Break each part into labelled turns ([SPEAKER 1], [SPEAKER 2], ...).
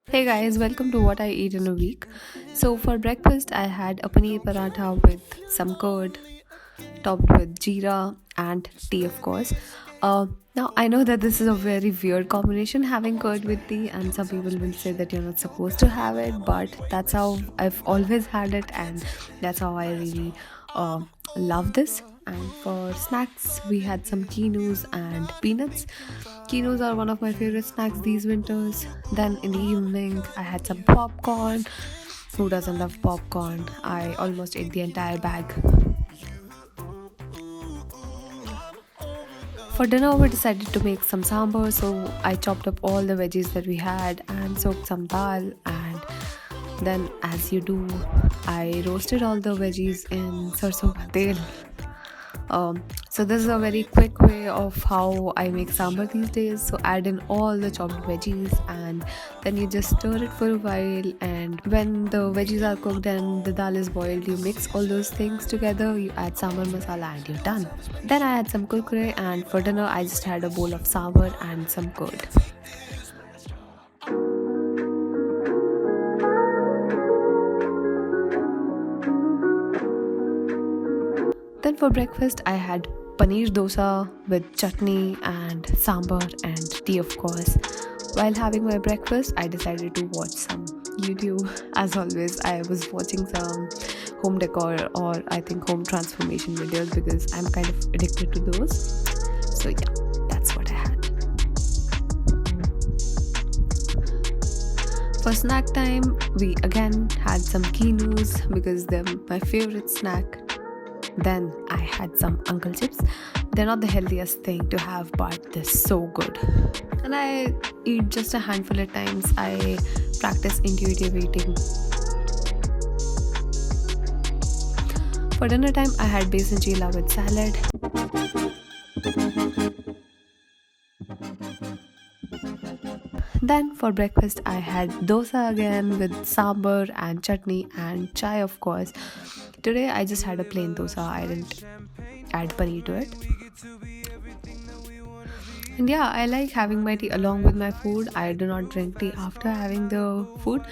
[SPEAKER 1] Hey guys, welcome to What I Eat in a Week. So, for breakfast, I had a paneer paratha with some curd, topped with jeera and tea, of course. Now, I know that this is a very weird combination having curd with tea, and some people will say that you're not supposed to have it, but that's how I've always had it, and that's how I really uh, love this. And for snacks, we had some quinoas and peanuts. Quinoas are one of my favorite snacks these winters. Then in the evening, I had some popcorn. Who doesn't love popcorn? I almost ate the entire bag. For dinner, we decided to make some sambar, so I chopped up all the veggies that we had and soaked some dal. And then, as you do, I roasted all the veggies in sarson ka tel. So this is a very quick way of how I make sambar these days. So add in all the chopped veggies and then you just stir it for a while, and when the veggies are cooked and the dal is boiled, you mix all those things together, you add sambar masala and you're done. Then I had some kurkure, and for dinner I just had a bowl of sambar and some curd. Then for breakfast, I had paneer dosa with chutney and sambar and tea, of course. While having my breakfast, I decided to watch some YouTube. As always, I was watching some home decor or I think home transformation videos because I'm kind of addicted to those. So, yeah, that's what I had. For snack time, we again had some quinoas because they're my favorite snack. Then I had some uncle chips. They're not the healthiest thing to have, but they're so good. And I eat just a handful at times. I practice intuitive eating. For dinner time, I had besan chila with salad. Then for breakfast, I had dosa again with sambar and chutney and chai, of course. Today, I just had a plain dosa. I didn't add paneer to it. And yeah, I like having my tea along with my food. I do not drink tea after having the food.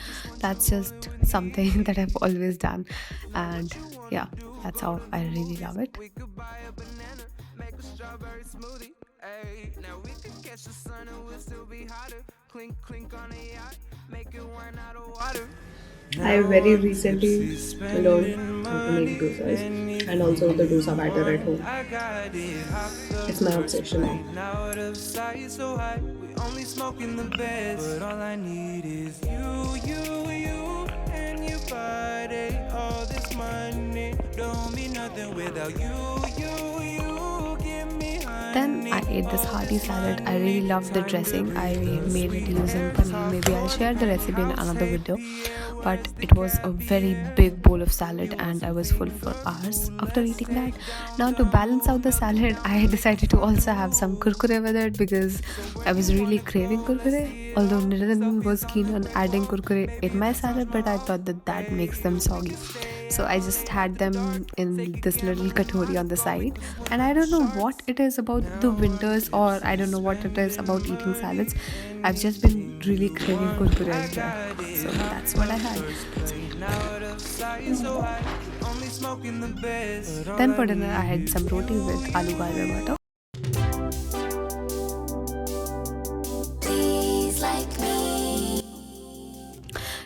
[SPEAKER 1] That's just something that I've always done. And yeah, that's how I really love it. I very recently learned how to make dosas and also the dosa batter at home. It's my obsession now. Only smoking the best, but all I need is you, and your body. All this money don't mean nothing without you. Give me honey. Then I ate this hearty salad. I really loved the dressing. I made it using paneer. Maybe I'll share the recipe in another video. But it was a very big bowl of salad and I was full for hours after eating that. Now to balance out the salad, I decided to also have some kurkure with it because I was really craving kurkure. Although Niranjan was keen on adding kurkure in my salad, but I thought that makes them soggy. So I just had them in this little katori on the side. And I don't know what it is about the winters, or I don't know what it is about eating salads. I've just been really craving kurkure as well. So that's what I had. Then for dinner, I had some roti with aloo gajar butter.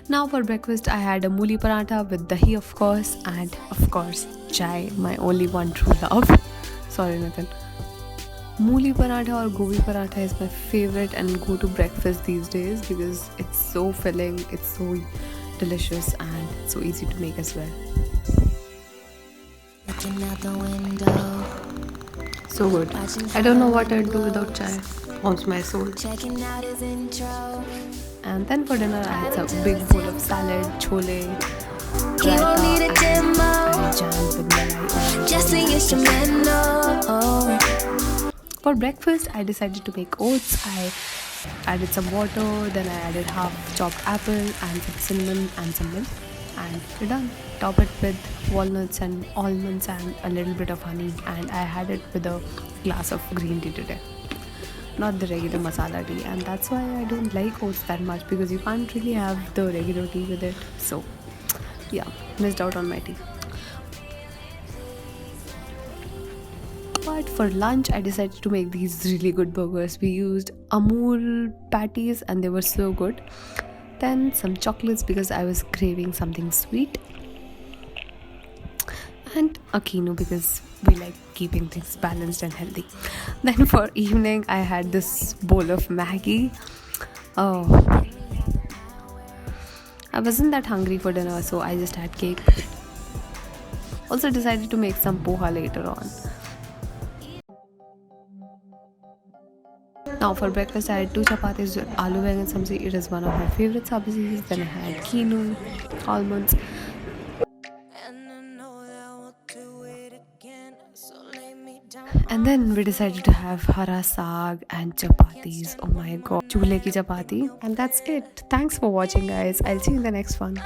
[SPEAKER 1] Now for breakfast, I had a mooli paratha with dahi, of course, and of course, chai, my only one true love. Sorry, Nathan. Mooli paratha or gobi paratha is my favorite and go-to breakfast these days because it's so filling, it's so delicious, and so easy to make as well. Looking out the window. So good. I don't know what I'd do without chai. Warms my soul. Checking out his intro. And then for dinner, I had some big bowl of salad, chole, raita, and I jammed with malai. Just an instrumental. For breakfast, I decided to make oats. I added some water, then I added half chopped apple and some cinnamon and some milk, and we're done. Top it with walnuts and almonds and a little bit of honey, and I had it with a glass of green tea today.
[SPEAKER 2] not the regular masala tea, and that's why I don't like oats that much, because you can't really have the regular tea with it. So yeah, missed out on my tea. But for lunch, I decided to make these really good burgers. We used Amul patties and they were so good. Then some chocolates because I was craving something sweet, and a quinoa because we like keeping things balanced and healthy. Then for evening, I had this bowl of Maggie. Oh, I wasn't that hungry for dinner, so I just had cake. Also decided to make some poha later on. Now for breakfast, I had two chapatis with aloo bangan sabzi. It is one of my favorite sabzis. Then I had quinoa, almonds, and then we decided to have hara saag and chapatis. Oh my god, chule ki chapati. And that's it. Thanks for watching, guys. I'll see you in the next one.